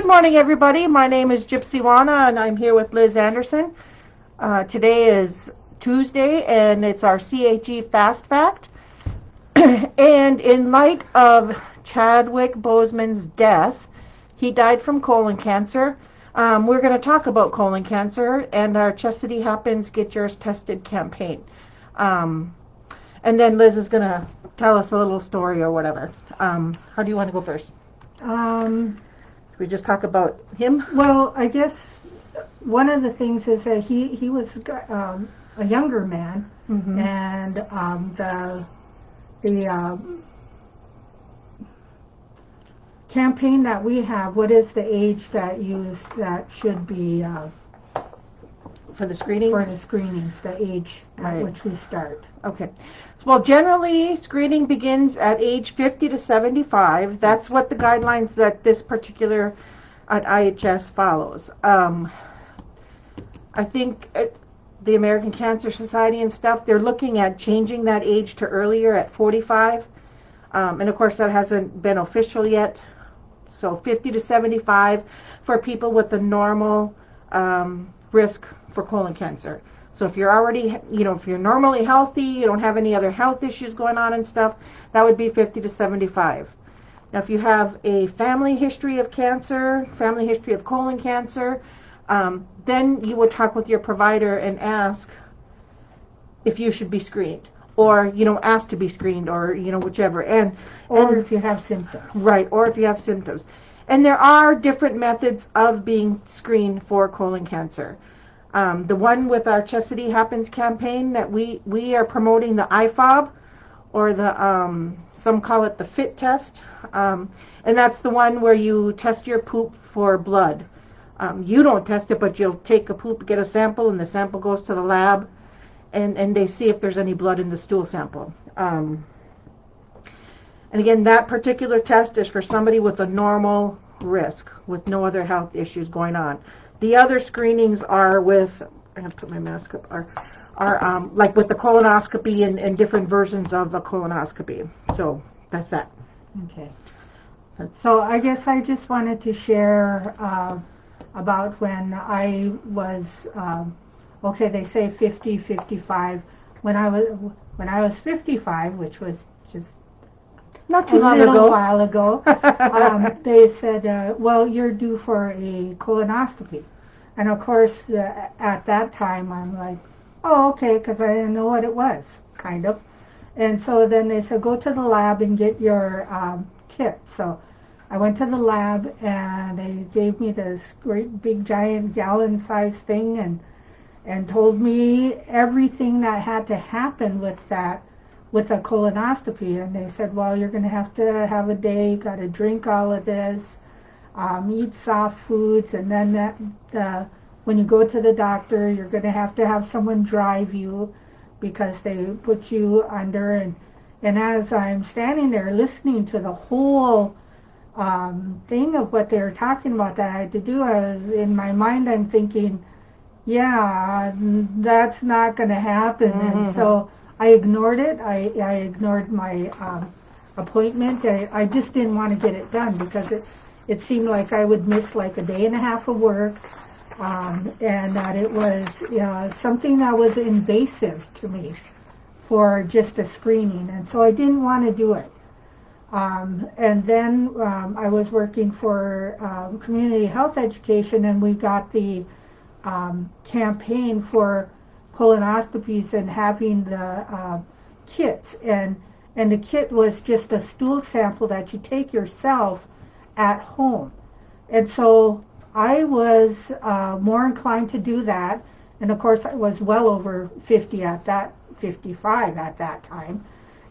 Good morning, everybody. My name is Gypsy Wana, and I'm here with Liz Anderson. Today is Tuesday, and it's our CHE Fast Fact. And in light of Chadwick Boseman's death, he died from colon cancer. We're going to talk about colon cancer and our Cesdi Happens Get Yours Tested campaign. And then Liz is going to tell us a little story or whatever. How do you want to go first? We just talk about him? Well, I guess one of the things is that he was a younger man, and the campaign that we have, what is the age that should be for the screenings? For the screenings, the age at which we start. Okay. Well, generally, screening begins at age 50 to 75. That's what the guidelines that this particular at IHS follows. I think the American Cancer Society and stuff, they're looking at changing that age to earlier at 45. And of course, that hasn't been official yet. So 50 to 75 for people with a normal risk for colon cancer. So if you're already, if you're normally healthy, you don't have any other health issues going on and stuff, that would be 50 to 75. Now, if you have a family history of cancer, family history of colon cancer, then you would talk with your provider and ask if you should be screened, or ask to be screened, or whichever. Or if you have symptoms. Right, or if you have symptoms. And there are different methods of being screened for colon cancer. The one with our Cesdi Happens campaign that we are promoting, the IFOB, or the some call it the FIT test, and that's the one where you test your poop for blood. You don't test it, but you'll take a poop, get a sample, and the sample goes to the lab, and they see if there's any blood in the stool sample. And again, that particular test is for somebody with a normal risk, with no other health issues going on. The other screenings are with, I have to put my mask up, are like with the colonoscopy and different versions of a colonoscopy. So that's that. Okay. So I guess I just wanted to share about when I was, they say 50, 55. When I was 55, which was just not too long ago. A while ago, they said, well, you're due for a colonoscopy. And of course, at that time, I'm like, oh, okay, because I didn't know what it was, kind of. And so then they said, go to the lab and get your kit. So I went to the lab, and they gave me this great big giant gallon-sized thing and told me everything that had to happen with that, with a colonoscopy. And they said, well, you're going to have a day, you got to drink all of this, eat soft foods, and then when you go to the doctor, you're going to have someone drive you, because they put you under. And as I'm standing there listening to the whole thing of what they were talking about that I had to do, I was, in my mind, I'm thinking, yeah, that's not going to happen. And so I ignored it. I ignored my appointment. I just didn't want to get it done, because it seemed like I would miss like a day and a half of work, and that it was something that was invasive to me for just a screening. And so I didn't want to do it. And then I was working for community health education, and we got the campaign for colonoscopies and having the kits, and the kit was just a stool sample that you take yourself at home. And so I was more inclined to do that, and of course I was well over 55 at that time,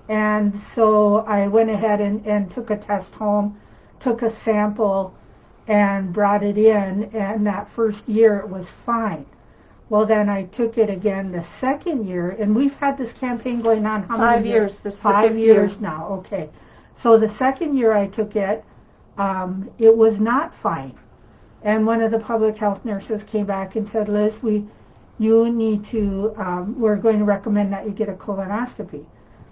and so I went ahead and took a test home, took a sample, and brought it in, and that first year it was fine. Well, then I took it again the second year, and we've had this campaign going on how many years? 5 years. This is 5 years now. Okay. So the second year I took it, it was not fine. And one of the public health nurses came back and said, Liz, you need to, we're going to recommend that you get a colonoscopy.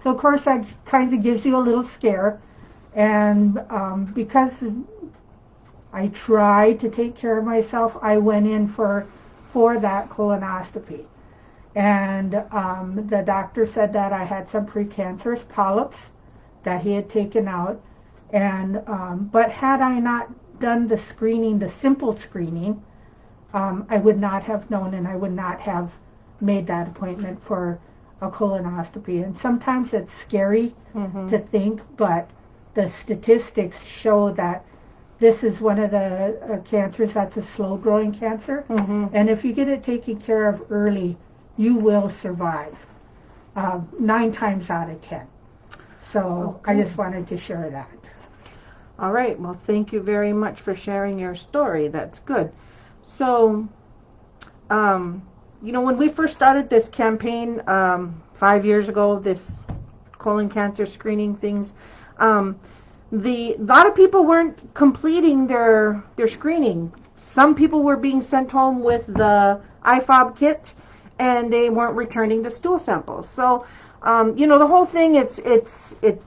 So of course that kind of gives you a little scare, and because I tried to take care of myself. I went in for that colonoscopy. And the doctor said that I had some precancerous polyps that he had taken out. And but had I not done the screening, the simple screening, I would not have known, and I would not have made that appointment for a colonoscopy. And sometimes it's scary to think, but the statistics show that this is one of the cancers that's a slow-growing cancer. And if you get it taken care of early, you will survive 9 times out of 10. So I just wanted to share that. All right. Well, thank you very much for sharing your story. That's good. So, when we first started this campaign 5 years ago, this colon cancer screening things, a lot of people weren't completing their screening. Some people were being sent home with the IFOB kit, and they weren't returning the stool samples. So, the whole thing, it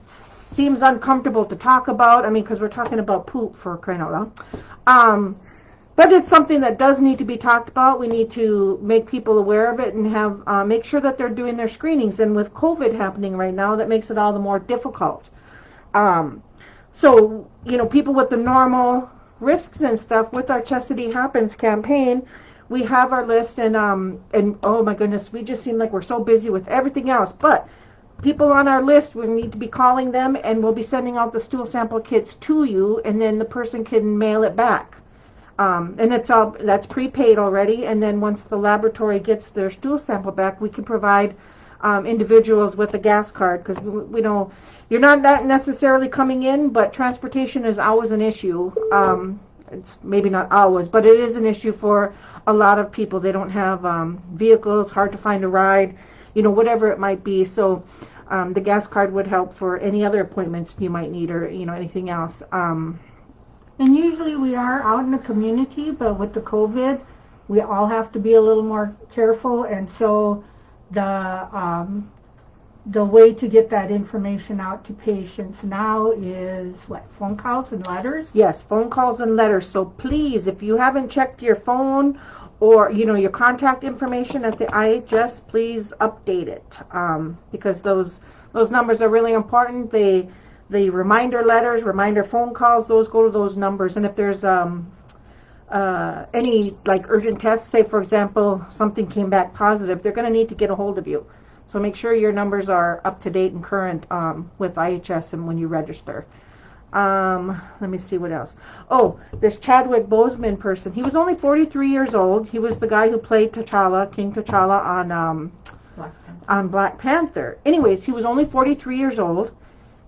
seems uncomfortable to talk about. I mean, because we're talking about poop, for crying out loud. But it's something that does need to be talked about. We need to make people aware of it and have make sure that they're doing their screenings. And with COVID happening right now, that makes it all the more difficult. So, people with the normal risks and stuff, with our Cesdi Happens campaign, we have our list, and oh my goodness, we just seem like we're so busy with everything else. But people on our list, we need to be calling them, and we'll be sending out the stool sample kits to you, and then the person can mail it back. And that's prepaid already, and then once the laboratory gets their stool sample back, we can provide individuals with a gas card, because we know you're not necessarily coming in, but transportation is always an issue. It's maybe not always, but it is an issue for a lot of people. They don't have vehicles, hard to find a ride, whatever it might be. So the gas card would help for any other appointments you might need, or anything else. And usually we are out in the community, but with the COVID, we all have to be a little more careful. And so the way to get that information out to patients now is phone calls and letters? Yes, phone calls and letters. So please, if you haven't checked your phone or your contact information at the IHS, please update it, because those numbers are really important. The reminder letters, reminder phone calls, those go to those numbers. And if there's any urgent tests, say for example something came back positive, they're going to need to get a hold of you. So make sure your numbers are up to date and current with IHS and when you register. Let me see what else. Oh, this Chadwick Boseman person. He was only 43 years old. He was the guy who played T'Challa, King T'Challa on Black Panther. Anyways, he was only 43 years old.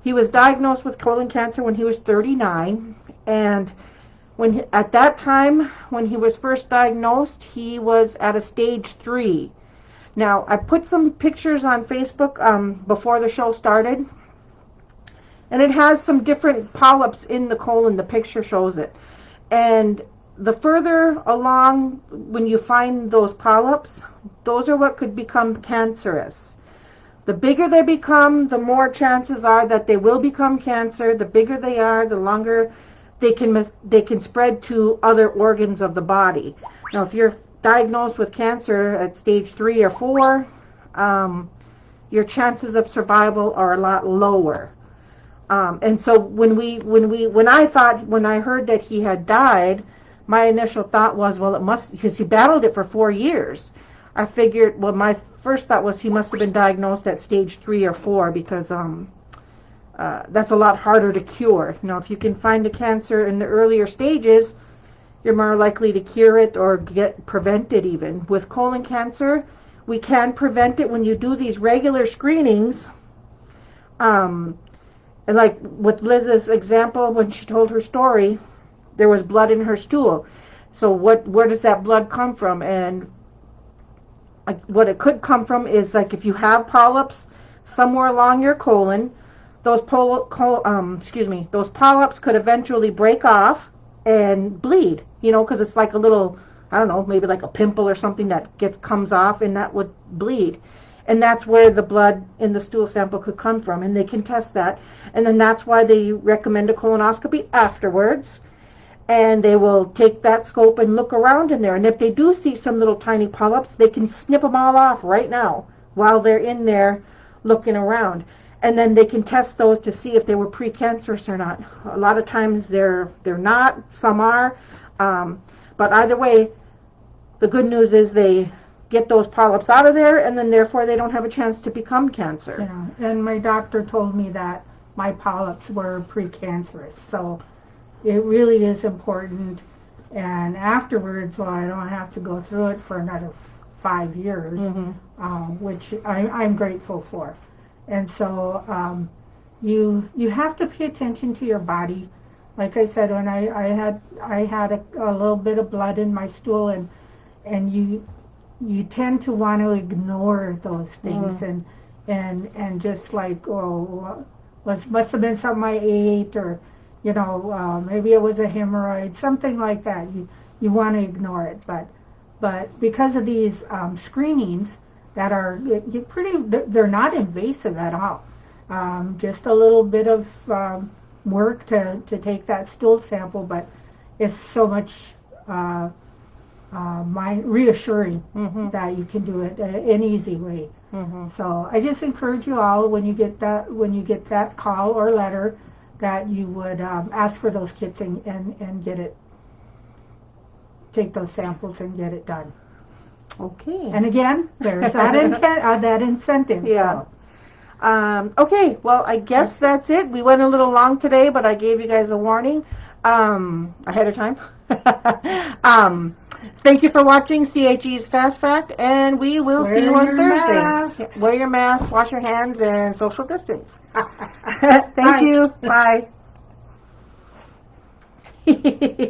He was diagnosed with colon cancer when he was 39, and at that time, when he was first diagnosed, he was at a stage 3. Now, I put some pictures on Facebook before the show started, and it has some different polyps in the colon. The picture shows it. And the further along, when you find those polyps, those are what could become cancerous. The bigger they become, the more chances are that they will become cancer. The bigger they are, the longer they can spread to other organs of the body. Now, if you're diagnosed with cancer at stage 3 or 4, your chances of survival are a lot lower. And so when I heard that he had died, my initial thought was, well, it must, because he battled it for 4 years. I figured, well, my first thought was he must have been diagnosed at stage 3 or 4, because that's a lot harder to cure. If you can find a cancer in the earlier stages, you're more likely to cure it or prevent it even. With colon cancer, we can prevent it when you do these regular screenings. And like with Liz's example, when she told her story, there was blood in her stool. So where does that blood come from? And what it could come from is, like, if you have polyps somewhere along your colon, those polyps could eventually break off and bleed, because it's like a little, I don't know, maybe like a pimple or something that comes off, and that would bleed. And that's where the blood in the stool sample could come from, and they can test that. And then that's why they recommend a colonoscopy afterwards. and they will take that scope and look around in there. And if they do see some little tiny polyps, they can snip them all off right now while they're in there looking around. And then they can test those to see if they were precancerous or not. A lot of times they're not, some are. But either way, the good news is they get those polyps out of there, and then therefore they don't have a chance to become cancer. Yeah, and my doctor told me that my polyps were precancerous, so it really is important. And afterwards, well, I don't have to go through it for another 5 years, which I'm grateful for. And so you have to pay attention to your body. Like I said, when I had a little bit of blood in my stool, and you tend to want to ignore those things and just like, oh, must have been something I ate, or maybe it was a hemorrhoid, something like that. You want to ignore it, but because of these screenings that are they're not invasive at all. Just a little bit of work to take that stool sample, but it's so much reassuring that you can do it an easy way. So I just encourage you all, when you get that call or letter, that you would ask for those kits and take those samples and get it done. Okay. And again, there's that incentive. Yeah. So. Okay, well, I guess that's it. We went a little long today, but I gave you guys a warning ahead of time. Thank you for watching CHE's Fast Fact, and we will see you on Thursday. Wear your mask, wash your hands, and social distance. Thank you. Bye.